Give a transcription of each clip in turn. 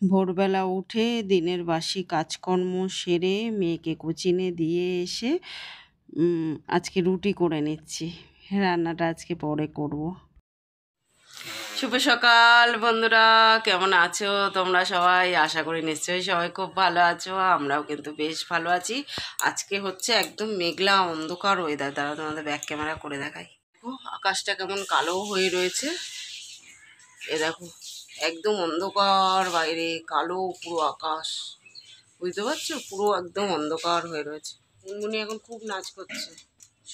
ভোরবেলা উঠে দিনের বাসি কাজকর্ম সেরে মেয়েকে কোচিনে দিয়ে এসে আজকে রুটি করে নিচ্ছি। রান্নাটা আজকে পরে করব। শুভ সকাল বন্ধুরা, কেমন আছো তোমরা সবাই? আশা করি নিশ্চয়ই সবাই খুব ভালো আছো। আমরাও কিন্তু বেশ ভালো আছি। আজকে হচ্ছে একদম মেঘলা অন্ধকার ওয়েদার। দ্বারা তোমাদের ব্যাক ক্যামেরা করে দেখাই। আকাশটা কেমন কালো হয়ে রয়েছে, এ দেখো একদম অন্ধকার, বাইরে কালো পুরো আকাশ, বুঝতে পারছো? পুরো একদম অন্ধকার হয়ে রয়েছে। মুনমুনি এখন খুব নাচ করছে।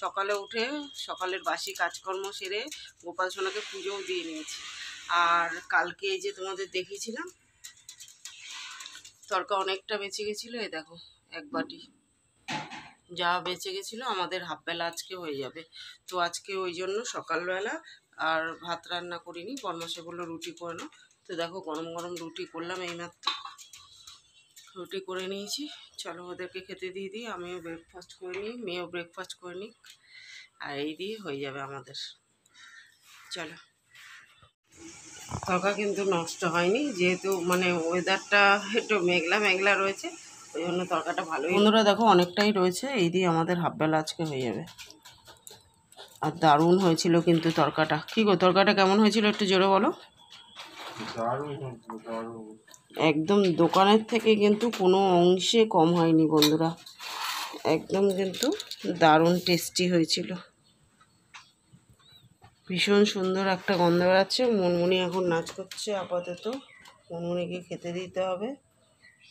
সকালে উঠে সকালের বাসি কাজকর্ম সেরে গোপাল সোনাকে পুজোও দিয়ে নিয়েছি। আর কালকে এই যে তোমাদের দেখিয়েছিলাম তরকা অনেকটা বেঁচে গেছিলো, এই দেখো এক বাটি যা বেঁচে গেছিলো আমাদের হাফবেলা আজকে হয়ে যাবে। তো আজকে ওই জন্য সকালবেলা আর ভাত রান্না করিনি, বরমাসে বললো রুটি করে নাও। তো দেখো গরম গরম রুটি করলাম, এইমাত্র রুটি করে নিয়েছি। চলো ওদেরকে খেতে দিয়ে দিই, আমিও ব্রেকফাস্ট করে নিই, মেয়েও ব্রেকফাস্ট করে নিই, আর এই দিয়ে হয়ে যাবে আমাদের। চলো। তরকা কিন্তু নষ্ট হয়নি, যেহেতু মানে ওয়েদারটা একটু মেঘলা মেঘলা রয়েছে, ওই জন্য তরকাটা ভালোই। বন্ধুরা দেখো অনেকটাই রয়েছে, এই দিয়ে আমাদের হাফবেলা আজকে হয়ে যাবে। আর দারুণ হয়েছিল কিন্তু তরকাটা। কি গো, তরকাটা কেমন হয়েছিল একটু জোরে বলো। একদম দোকানের থেকে কিন্তু কোনো অংশে কম হয়নি বন্ধুরা, একদম কিন্তু দারুণ টেস্টি হয়েছিল। ভীষণ সুন্দর একটা গন্ধ বেড়াচ্ছে। মুনমুনি এখন নাচ করছে আপাতত, মুনমুনিকে খেতে দিতে হবে।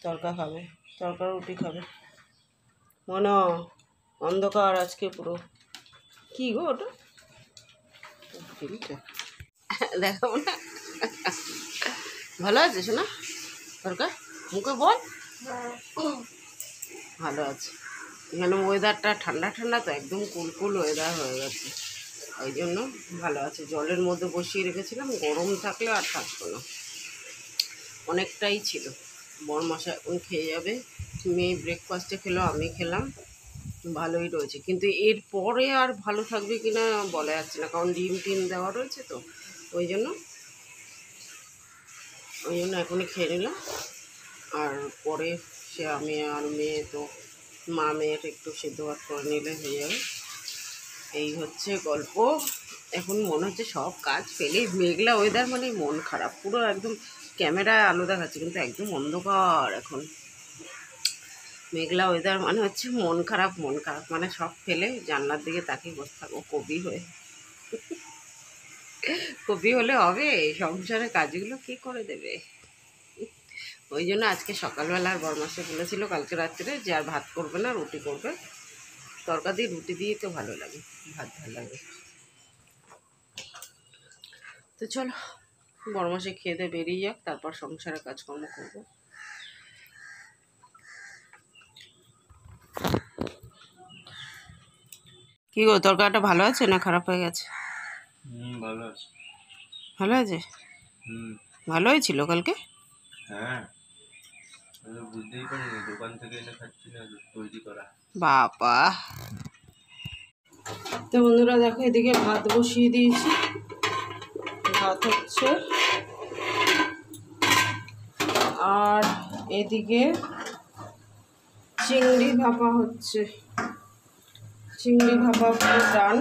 তরকা খাবে, তরকা রুটি খাবে। মনে অন্ধকার আজকে পুরো। কি গো ওটা দেখাবো না? ভালো আছে শোনা তরকা? মুখে বল। ভালো আছে। এখানে ওয়েদারটা ঠান্ডা ঠান্ডা, তো একদম কুলকুল ওয়েদার হয়ে গেছে, ওই জন্য ভালো আছে। জলের মধ্যে বসিয়ে রেখেছিলাম, গরম থাকলে আর থাকতো না, অনেকটাই ছিল। বরমশা এখন খেয়ে যাবে, মেয়ে ব্রেকফাস্টে খেলো, আমি খেলাম, ভালোই রয়েছে। কিন্তু এর পরে আর ভালো থাকবে কি না বলা যাচ্ছে না, কারণ ডিম টিম দেওয়া রয়েছে তো, ওই জন্য এখনই খেয়ে নিলাম। আর পরে সে আমি আর মেয়ে তো মা মেয়ের একটু সেদ্ধ ভাত করে নিলে হয়ে যাবে। এই হচ্ছে গল্প। এখন মনে হচ্ছে সব কাজ ফেলে, মেঘলা ওয়েদার মানে মন খারাপ পুরো, একদম ক্যামেরায় আলো দেখাচ্ছে কিন্তু একদম অন্ধকার। এখন মেঘলা ওয়েদার মানে হচ্ছে মন খারাপ, মন খারাপ মানে সব ফেলে জানলার দিকে তাকিয়ে বসে থাকবো কবি হয়ে। কবি হলে হবে, সংসারের কাজগুলো কে করে দেবে? ওই জন্য আজকে সকালবেলা আর বরমাসে বলেছিল কালকে রাত্রে যে আর ভাত করবে না, রুটি করবে। তরকা দিয়ে রুটি দিয়ে তো ভালো লাগে, ভাত ভালো লাগে। তো চলো বরমাসে খেয়ে দিয়ে বেরিয়ে যাক, তারপর সংসারের কাজকর্ম করবো। কি গো, তরকারিটা ভালো আছে না খারাপ হয়ে গেছে? ভালো আছে। ভালো আছে? ভালো হয়েছিল কালকে? হ্যাঁ, বুঝতেই পারিনি, দোকান থেকে এনে খাচ্ছি না, তৈরি করা। বাবা। তো বন্ধুরা দেখো এদিকে ভাত বসিয়ে দিয়েছি, ভাত হচ্ছে, আর এদিকে চিংড়ি ভাপা হচ্ছে, চিংড়ি ভাপা পুরো ডান।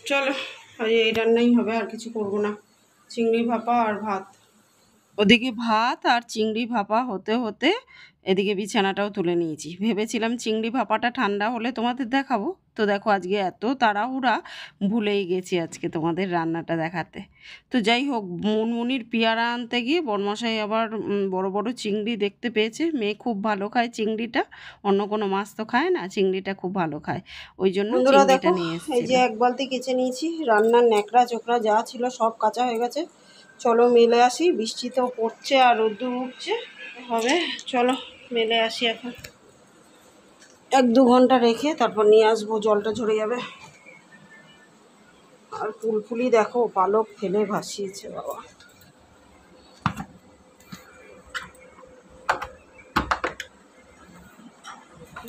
চলো আজ এই রান্নাই হবে, আর কিছু করবো না। চিংড়ি ভাপা আর ভাত। ওদিকে ভাত আর চিংড়ি ভাপা হতে হতে এদিকে বিছানাটাও তুলে নিয়েছি। ভেবেছিলাম চিংড়ি ভাপাটা ঠান্ডা হলে তোমাদের দেখাবো, তো দেখো আজকে এত তাড়াহুড়া ভুলেই গেছি আজকে তোমাদের রান্নাটা দেখাতে। তো যাই হোক, মুনমুনির পেয়ারা আনতে গিয়ে বরমশাই আবার বড় বড় চিংড়ি দেখতে পেয়েছে। মেয়ে খুব ভালো খায় চিংড়িটা, অন্য কোনো মাছ তো খায় না, চিংড়িটা খুব ভালো খায়, ওই জন্য চিংড়িটা নিয়ে এসেছিল। এই যে এক বালতি কেচে নিয়েছি, রান্নার ন্যাকড়া চোকড়া যা ছিল সব কাঁচা হয়ে গেছে। চলো মেলে আসি, বৃষ্টি তো পড়ছে আর রোদ্দুর উঠছে হবে। চলো মেলে আসি এখন, 1-2 ঘন্টা রেখে তারপর নিয়ে আসবো, জলটা ঝরে যাবে। আর ফুলফুলি দেখো পালক ফেলে ভাসিয়েছে বাবা।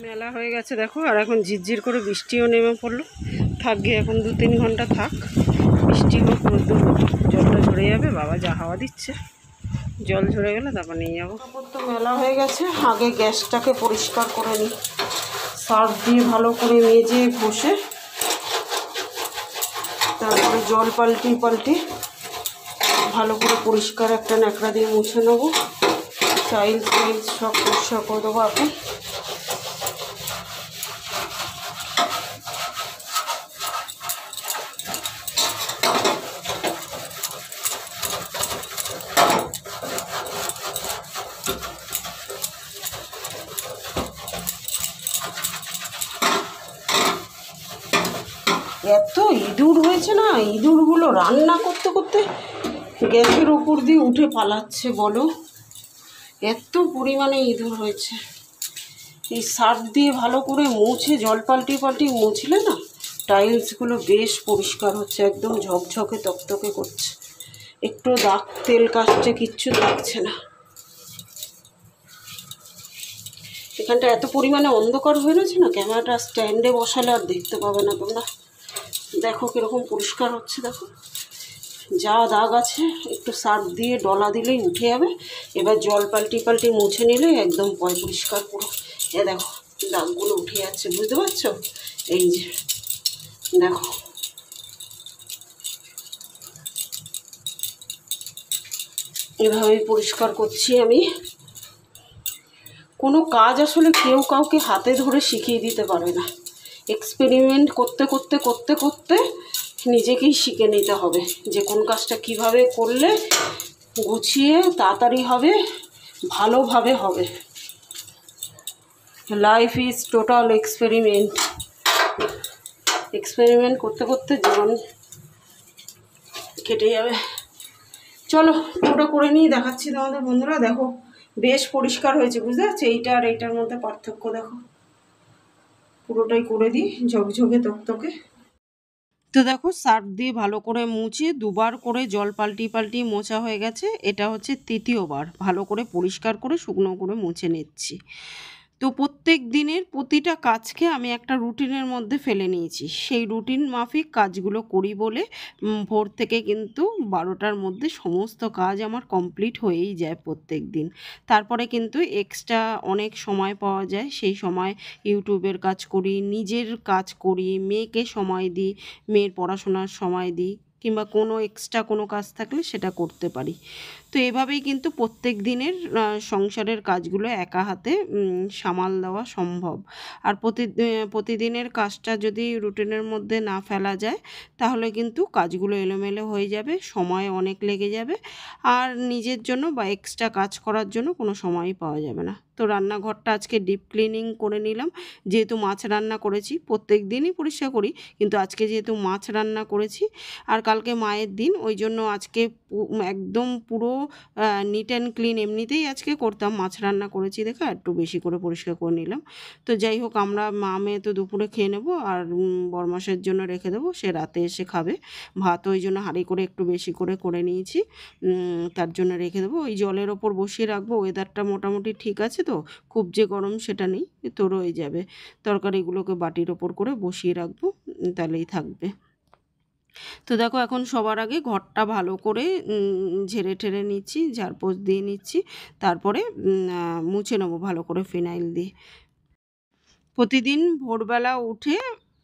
মেলা হয়ে গেছে দেখো, আর এখন ঝিরঝির করে বৃষ্টিও নেমে পড়লো। থাকবে এখন 2-3 ঘন্টা থাক, বৃষ্টি হোক রোদ্দুর হোক, জলটা ঝরে যাবে। বাবা যা হাওয়া দিচ্ছে, জল ঝরে গেলে তারপর নিয়ে যাবো। কাপড় তো মেলা হয়ে গেছে, আগে গ্যাসটাকে পরিষ্কার করে নিই, সার্ফ দিয়ে ভালো করে মেজে ঘষে তারপরে জল পাল্টি ভালো করে পরিষ্কার একটা ন্যাকড়া দিয়ে মুছে নেবো। টাইলস সব পরিষ্কার করে দেবো এখন। এত ইঁদুর হয়েছে না, ইঁদুরগুলো রান্না করতে করতে গ্যাসের ওপর দিয়ে উঠে পালাচ্ছে বলো, এত পরিমাণে ইঁদুর হয়েছে। এই সার্ফ দিয়ে ভালো করে মুছে জল পাল্টি মুছলে না টাইলসগুলো বেশ পরিষ্কার হচ্ছে, একদম ঝকঝকে তকতকে করছে, একটু দাগ তেল কাটছে, কিচ্ছু লাগছে না। এখানটা এত পরিমাণে অন্ধকার হয়ে রয়েছে না, ক্যামেরাটা স্ট্যান্ডে বসালে আর দেখতে পাবে না তোমরা। দেখো কীরকম পরিষ্কার হচ্ছে, দেখো যা দাগ আছে একটু সার্ফ দিয়ে ডলা দিলেই উঠে যাবে। এবার জল পাল্টি মুছে নিলে একদম পরিষ্কার পুরো। এ দেখো দাগগুলো উঠে যাচ্ছে, বুঝতে পারছো? এই যে দেখো, এভাবেই পরিষ্কার করছি আমি। কোনো কাজ আসলে কেউ কাউকে হাতে ধরে শিখিয়ে দিতে পারে না, এক্সপেরিমেন্ট করতে নিজেকেই শিখে নিতে হবে যে কোন কাজটা কিভাবে করলে গুছিয়ে তাড়াতাড়ি হবে, ভালোভাবে হবে। লাইফ ইজ টোটাল এক্সপেরিমেন্ট করতে জীবন কেটে যাবে। চলো পুরোটা করে নিয়ে দেখাচ্ছি তোমাদের বন্ধুরা। দেখো বেশ পরিষ্কার হয়েছে, বুঝতে পারছো? এইটা আর এইটার মধ্যে পার্থক্য দেখো। পুরোটাই করে দিই ঝকঝকে তকতকে। তো দেখো সার্ফ দিয়ে ভালো করে মুছে 2বার করে জল পাল্টি মোছা হয়ে গেছে। এটা হচ্ছে 3য় বার ভালো করে পরিষ্কার করে শুকনো করে মুছে নিচ্ছি। তো প্রত্যেক দিনের প্রতিটা কাজকে আমি একটা রুটিনের মধ্যে ফেলে নিয়েছি, সেই রুটিন মাফিক কাজগুলো করি বলে ভোর থেকে কিন্তু 12টার মধ্যে সমস্ত কাজ আমার কমপ্লিট হয়েই যায় প্রত্যেক দিন। তারপরে কিন্তু এক্সট্রা অনেক সময় পাওয়া যায়, সেই সময় ইউটিউবের কাজ করি, নিজের কাজ করি, মেয়েকে সময় দিই, মেয়ের পড়াশোনার সময় দিই, কিংবা কোনো এক্সট্রা কোনো কাজ থাকলে সেটা করতে পারি। তো এভাবেই কিন্তু প্রত্যেক দিনের সংসারের কাজগুলো একা হাতে সামাল দেওয়া সম্ভব। আর প্রতিদিনের কাজটা যদি রুটিনের মধ্যে না ফেলা যায় তাহলে কিন্তু কাজগুলো এলোমেলো হয়ে যাবে, সময় অনেক লেগে যাবে, আর নিজের জন্য বা এক্সট্রা কাজ করার জন্য কোনো সময়ই পাওয়া যাবে না। তো রান্নাঘরটা আজকে ডিপ ক্লিনিং করে নিলাম, যেহেতু মাছ রান্না করেছি, প্রত্যেক দিনই পরিষ্কার করি কিন্তু আজকে যেহেতু মাছ রান্না করেছি আর কালকে মায়ের দিন, ওই জন্য আজকে একদম পুরো নিট অ্যান্ড ক্লিন। এমনিতেই আজকে করতাম, মাছ রান্না করেছি দেখে একটু বেশি করে পরিষ্কার করে নিলাম। তো যাই হোক, আমরা মা মেয়ে তো দুপুরে খেয়ে নেবো, আর বরমাসের জন্য রেখে দেবো, সে রাতে এসে খাবে ভাত, ওই জন্য হাঁড়ি করে একটু বেশি করে নিয়েছি, তার জন্য রেখে দেবো। ওই জলের ওপর বসিয়ে রাখবো, ওয়েদারটা মোটামুটি ঠিক আছে, তো খুব যে গরম সেটা নেই, তো রয়ে যাবে। তরকারিগুলোকে বাটির ওপর করে বসিয়ে রাখবো, তাহলেই থাকবে। তো দেখো এখন সবার আগে ঘরটা ভালো করে ঝেড়ে ঠেড়ে নিচ্ছি, ঝাড়পোছ দিয়ে নিচ্ছি, তারপরে মুছে নেবো ভালো করে ফিনাইল দিয়ে। প্রতিদিন ভোরবেলা উঠে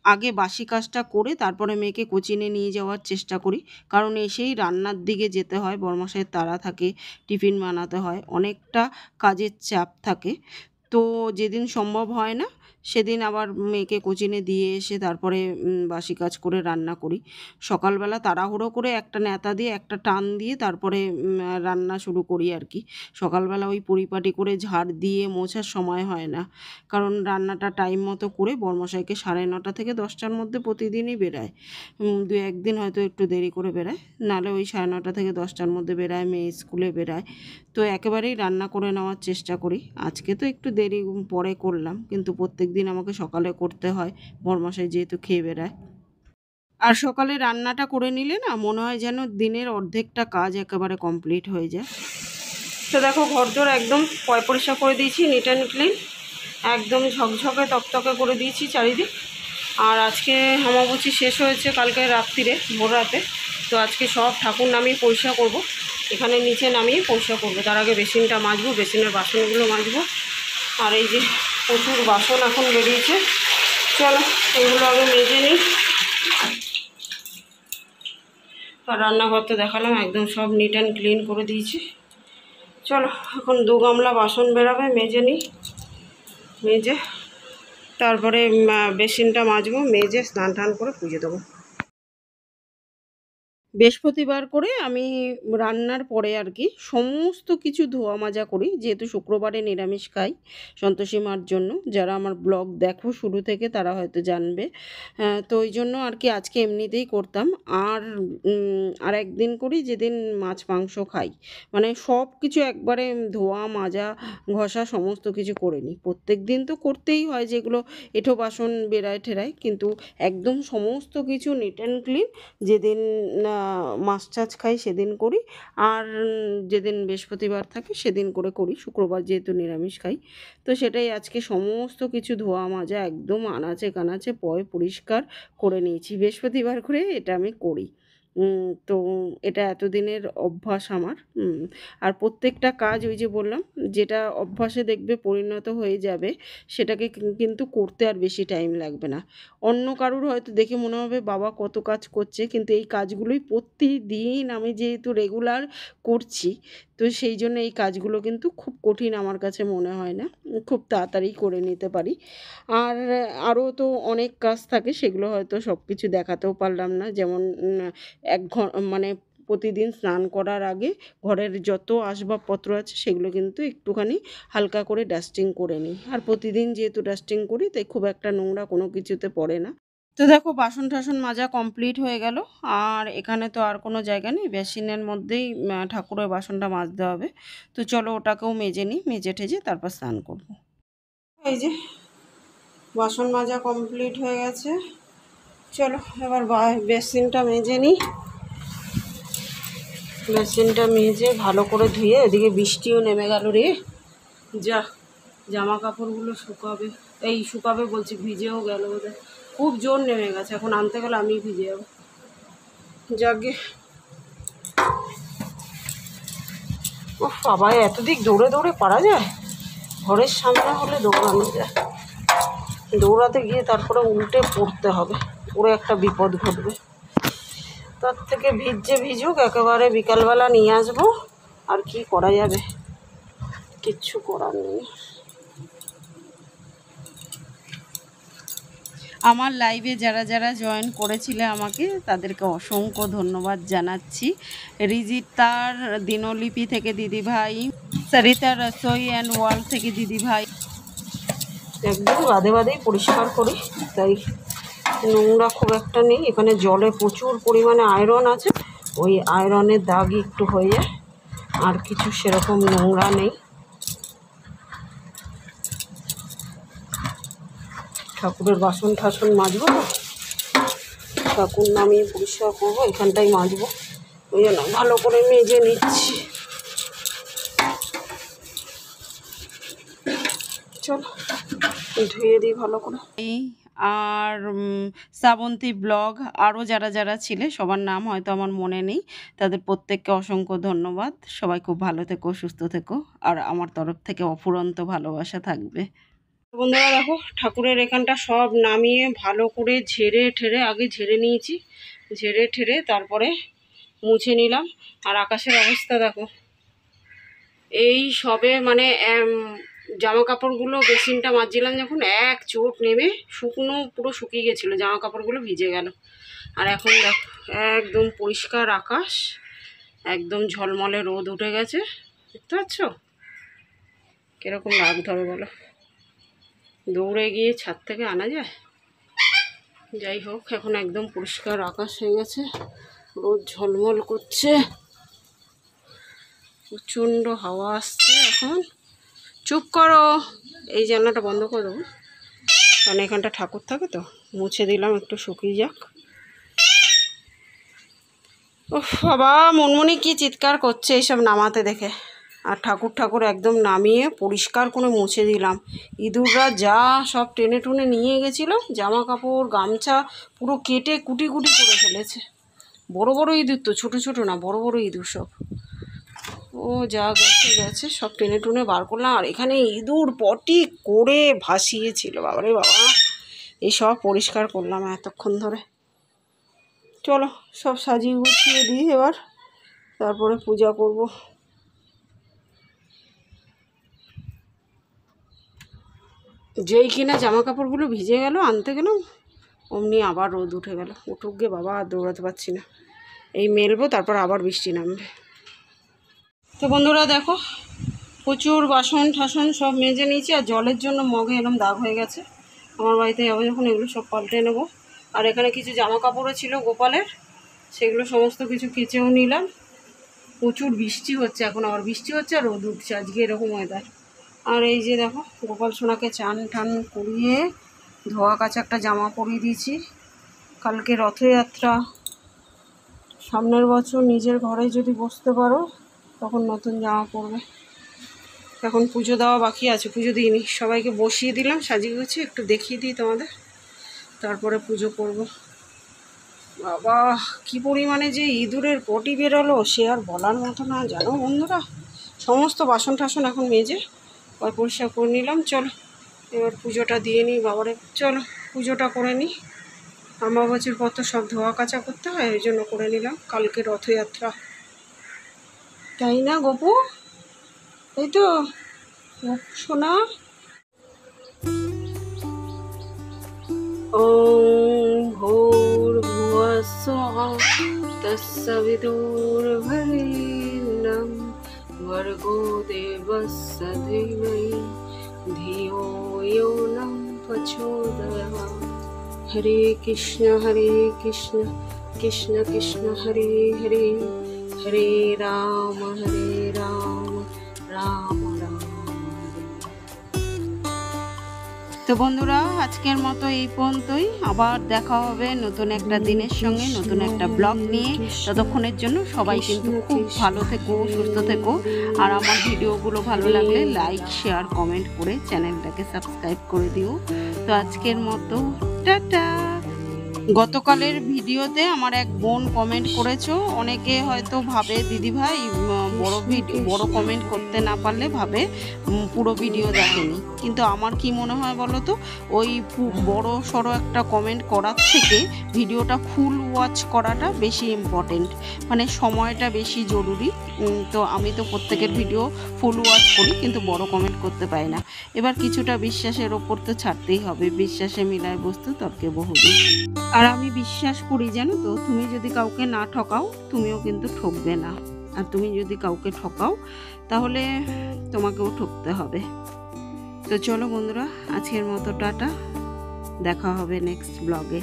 আগে বাসি কাজটা করে তারপরে মেয়েকে কোচিংয়ে নিয়ে যাওয়ার চেষ্টা করি, কারণ এসেই রান্নার দিকে যেতে হয়, বরমাসের তাড়া থাকে, টিফিন বানাতে হয়, অনেকটা কাজের চাপ থাকে। তো যেদিন সম্ভব হয় না সেদিন আবার মেয়েকে কোচিংয়ে দিয়ে এসে তারপরে বাসি কাজ করে রান্না করি। সকালবেলা তাড়াহুড়ো করে একটা ন্যাতা দিয়ে একটা টান দিয়ে তারপরে রান্না শুরু করি আর কি। সকালবেলা ওই পরিপাটি করে ঝাড় দিয়ে মোছার সময় হয় না, কারণ রান্নাটা টাইম মতো করে বরমশাইকে 9:30 থেকে 10টার মধ্যে প্রতিদিনই বেরায়। 2-1 দিন হয়তো একটু দেরি করে বেরায়, নাহলে ওই 9:30 থেকে 10টার মধ্যে বেরায়, মেয়ে স্কুলে বেরায়। তো একেবারেই রান্না করে নেওয়ার চেষ্টা করি। আজকে তো একটু দেরি পরে করলাম, কিন্তু প্রত্যেক দিন আমাকে সকালে করতে হয়, বরমশাই যেহেতু খেয়ে বেরায়। আর সকালে রান্নাটা করে নিলে না মনে হয় যেন দিনের অর্ধেকটা কাজ একেবারে কমপ্লিট হয়ে যায়। তো দেখো ঘরদোর একদম পরিষ্কার করে দিয়েছি, নিট অ্যান্ড ক্লিন, একদম ঝকঝকে তকতকে করে দিয়েছি চারিদিক। আর আজকে অমাবস্যা শেষ হয়েছে কালকে রাত্রিরে, ভোর রাতে। তো আজকে সব ঠাকুর নামিয়ে পরিষ্কার করব, এখানে নিচে নামিয়ে পরিষ্কার করবো। তার আগে বেসিনটা মাজবো, বেসিনের বাসনগুলো মাজবো। আর এই যে প্রচুর বাসন এখন বেরিয়েছে, চলো এগুলো আগে মেজে নিই। আর রান্নাঘর তো দেখালাম, একদম সব নিট অ্যান্ড ক্লিন করে দিয়েছি। চলো এখন 2 গামলা বাসন বেরাবে, মেজে নিই। মেজে তারপরে বেসিনটা মাজবো, মেজে স্নান টান করে পুজো দেবো। বৃহস্পতিবার করে আমি রান্নার পরে আর কি সমস্ত কিছু ধোয়া মাজা করি, যেহেতু শুক্রবারে নিরামিষ খাই সন্তোষী মার জন্য। যারা আমার ব্লগ দেখো শুরু থেকে তারা হয়তো জানবে। তো ওই জন্য আর কি আজকে এমনিতেই করতাম। আর একদিন করি যেদিন মাছ মাংস খাই, মানে সব কিছু একবারে ধোয়া মাজা ঘষা সমস্ত কিছু করে নিই। প্রত্যেক দিন তো করতেই হয়, যেগুলো এঁঠো বাসন বেড়ায় ঠেরায়, কিন্তু একদম সমস্ত কিছু নিট অ্যান্ড ক্লিন যেদিন মাছ টাছ খাই সেদিন করি। আর যেদিন বৃহস্পতিবার থাকে সেদিন করি, শুক্রবার যেহেতু নিরামিষ খাই। তো সেটাই আজকে সমস্ত কিছু ধোয়া মাজা একদম আনাচে কানাচে পরিষ্কার করে নিয়েছি। বৃহস্পতিবার করে এটা আমি করি। তো এটা এতদিনের অভ্যাস আমার। আর প্রত্যেকটা কাজ ওই যে বললাম, যেটা অভ্যাসে দেখবে পরিণত হয়ে যাবে, সেটাকে কিন্তু করতে আর বেশি টাইম লাগবে না। অন্য কারুর হয়তো দেখে মনে হবে বাবা কত কাজ করছে, কিন্তু এই কাজগুলোই প্রতিদিন আমি যেহেতু রেগুলার করছি, তো সেই জন্য এই কাজগুলো কিন্তু খুব কঠিন আমার কাছে মনে হয় না, খুব তাড়াতাড়ি করে নিতে পারি। আর আরও তো অনেক কাজ থাকে, সেগুলো হয়তো সব কিছু দেখাতেও পারলাম না। যেমন মানে প্রতিদিন স্নান করার আগে ঘরের যত আসবাবপত্র আছে সেগুলো কিন্তু একটুখানি হালকা করে ডাস্টিং করে নিই। আর প্রতিদিন যেহেতু ডাস্টিং করি তাই খুব একটা নোংরা কোনো কিছুতে পড়ে না। তো দেখো বাসন টাসন মাজা কমপ্লিট হয়ে গেল। আর এখানে তো আর কোনো জায়গা নেই, বেসিনের মধ্যেই ঠাকুরের বাসনটা মাজতে হবে। তো চলো ওটাকেও মেজে নিই, মেজে ঠেজে তারপর স্নান করব। এই যে বাসন মাজা কমপ্লিট হয়ে গেছে। চলো এবার বেসিনটা মেজে নিই। বেসিনটা মেজে ভালো করে ধুয়ে, এদিকে বৃষ্টিও নেমে গেল রে। যা জামা কাপড়গুলো শুকাবে বলছি, ভিজেও গেল বোধহয়, খুব জোর নেমে গেছে। এখন আনতে গেলে আমি ভিজে যাবো। যাকে ও বাবা, এত দিক দৌড়ে দৌড়ে পারা যায়? ঘরের সামনে হলে দৌড়ানো যায়, দৌড়াতে গিয়ে তারপরে উল্টে পড়তে হবে, পুরো একটা বিপদ ঘটবে। তার থেকে ভিজুক, একেবারে বিকালবেলা নিয়ে আসবো। আর কি করা যাবে, কিচ্ছু করার নেই। আমার লাইভে যারা যারা জয়েন করেছিলে আমাকে, তাদেরকে অসংখ্য ধন্যবাদ জানাচ্ছি। রিজিতার দিনলিপি থেকে দিদিভাই, সরিতা রসোই অ্যান্ড ওয়ার্ল্ড থেকে দিদিভাই। একদম বাদে বাদেই পরিষ্কার করি, তাই নোংরা খুব একটা নেই। এখানে জলে প্রচুর পরিমাণে আয়রন আছে, ওই আয়রনের দাগই একটু হয়ে যায়, আর কিছু সেরকম নোংরা নেই। ঠাকুরের বাসন টাসন মাজবো, ঠাকুর নামিয়ে পরিষ্কার করবো, এখানটাই মাজবো, ওই জন্য ভালো করে মেজে নিচ্ছি। চলো ধুয়ে দিই ভালো করে। আর শ্রাবন্তী ব্লগ আরও যারা যারা ছিলে সবার নাম হয়তো আমার মনে নেই, তাদের প্রত্যেককে অসংখ্য ধন্যবাদ। সবাই খুব ভালো থেকো, সুস্থ থেকো, আর আমার তরফ থেকে অফুরন্ত ভালোবাসা থাকবে। বন্ধুরা দেখো ঠাকুরের এখানটা সব নামিয়ে ভালো করে আগে ঝেড়ে নিয়েছি, ঝেড়ে ঠেড়ে তারপরে মুছে নিলাম। আর আকাশের অবস্থা দেখো, এই সবে মানে জামা কাপড়গুলো বেসিনটা মাজছিলাম যখন, এক চোট নেমে পুরো শুকিয়ে গেছিলো, জামা কাপড়গুলো ভিজে গেল। আর এখন দেখো একদম পরিষ্কার আকাশ, একদম ঝলমলে রোদ উঠে গেছে, দেখতে পাচ্ছ? কীরকম লাগতে হবে বলো, দৌড়ে গিয়ে ছাদ থেকে আনা যায়? যাই হোক, এখন একদম পরিষ্কার আকাশ হয়ে গেছে, রোদ ঝলমল করছে, প্রচণ্ড হাওয়া আসছে। এখন চুপ করো, এই জানলাটা বন্ধ করে দেবো, কারণ এখানটা ঠাকুর থাকে তো। মুছে দিলাম, একটু শুকিয়ে যাক। ও বাবা, মনমনি কি চিৎকার করছে এইসব নামাতে দেখে। আর ঠাকুর একদম নামিয়ে পরিষ্কার করে মুছে দিলাম। ইঁদুররা যা সব টেনে টুনে নিয়ে গেছিলো, জামা কাপড় গামছা পুরো কেটে কুটি কুটি করে ফেলেছে। বড় বড় ইঁদুর তো, ছোট ছোট না, বড় বড় ইঁদুর সব। ও যা গেছে সব টেনে টুনে বার করলাম। আর এখানে ইঁদুর পটি করে ভাসিয়েছিল, বাবারে বাবা। এই সব পরিষ্কার করলাম এতক্ষণ ধরে। চলো সব সাজিয়ে গুছিয়ে দিই এবার, তারপরে পূজা করব। যেই কিনা জামা কাপড়গুলো ভিজে গেল আনতে গেলাম, অমনি আবার রোদ উঠে গেল। উঠুক গে বাবা, আর দৌড়াতে পারছি না। এই মেলবো, তারপর আবার বৃষ্টি নামবে। তো বন্ধুরা দেখো, প্রচুর বাসন ঠাসন সব মেজে নিয়েছি। আর জলের জন্য মগে এরকম দাগ হয়ে গেছে। আমার বাড়িতে যাবো যখন, এগুলো সব পাল্টে নেবো। আর এখানে কিছু জামা কাপড়ও ছিল গোপালের, সেগুলো সমস্ত কিছু কেচেও নিলাম। প্রচুর বৃষ্টি হচ্ছে এখন, আবার বৃষ্টি হচ্ছে আর রোদ উঠছে, আজকে এরকম ওয়েদার। আর এই যে দেখো, গোপাল সোনাকে চান টান করিয়ে ধোয়া কাচা একটা জামা পরিয়ে দিয়েছি। কালকে রথযাত্রা, সামনের বছর নিজের ঘরে যদি বসতে পারো তখন নতুন জামা পরবে। এখন পুজো দেওয়া বাকি আছে, পুজো দিইনি। সবাইকে বসিয়ে দিলাম, সাজিয়ে গুছিয়ে একটু দেখিয়ে দিই তোমাদের, তারপরে পুজো করব। বাবা কি পরিমাণে যে ইঁদুরের পটি বেরোলো সে আর বলার মতো না, জানো বন্ধুরা। সমস্ত বাসন টাসন এখন মেজে পরিষ্কার করে নিলাম। চলো এবার পুজোটা দিয়ে নিই বাবারে। চলো পুজোটা করে নিই। অমাবস্যার পর তো সব ধোয়া কাচা করতে হয়, ওই জন্য করে নিলাম। কালকে রথযাত্রা, তাই না গপু? এই তো গপু সোনা। ওম ভূর্ভুবস্সুঃ তস্সবিতুর্বরেণ্যং ভর্গো দেবস্য ধীমহি ধিयो यो नः प्रचोदयात्। हरे कृष्ण कृष्ण कृष्ण हरे हरे, हरे राम राम राम। তো বন্ধুরা আজকের মতো এই পর্যন্তই। আবার দেখা হবে নতুন একটা দিনের সঙ্গে, নতুন একটা ব্লগ নিয়ে। ততক্ষণের জন্য সবাই কিন্তু খুব ভালো থেকো, সুস্থ থেকো। আর আমার ভিডিওগুলো ভালো লাগলে লাইক শেয়ার কমেন্ট করে চ্যানেলটাকে সাবস্ক্রাইব করে দিও। তো আজকের মতো টাটা। গতকালের ভিডিওতে আমার এক বোন কমেন্ট করেছো, অনেকে হয়তো ভাবে দিদিভাই বড় কমেন্ট করতে না পারলে ভাবে পুরো ভিডিও দেখেনি। কিন্তু আমার কি মনে হয় বলো তো, ওই বড় সড়ো একটা কমেন্ট করার থেকে ভিডিওটা ফুল ওয়াচ করাটা বেশি ইম্পর্টেন্ট, মানে সময়টা বেশি জরুরি। তো আমি তো প্রত্যেকের ভিডিও ফুল ওয়াচ করি, কিন্তু বড় কমেন্ট করতে পারি না। এবার কিছুটা বিশ্বাসের ওপর তো ছাড়তেই হবে, বিশ্বাসে মিলায় বস্তু তর্কে বহুদিন। আর আমি বিশ্বাস করি জানো তো, তুমি যদি কাউকে না ঠকাও তুমিও কিন্তু ঠকবে না, আর তুমি যদি কাউকে ঠকাও তাহলে তোমাকেও ঠকতে হবে। তো চলো বন্ধুরা আজকের মতো টাটা, দেখা হবে নেক্সট ব্লগে।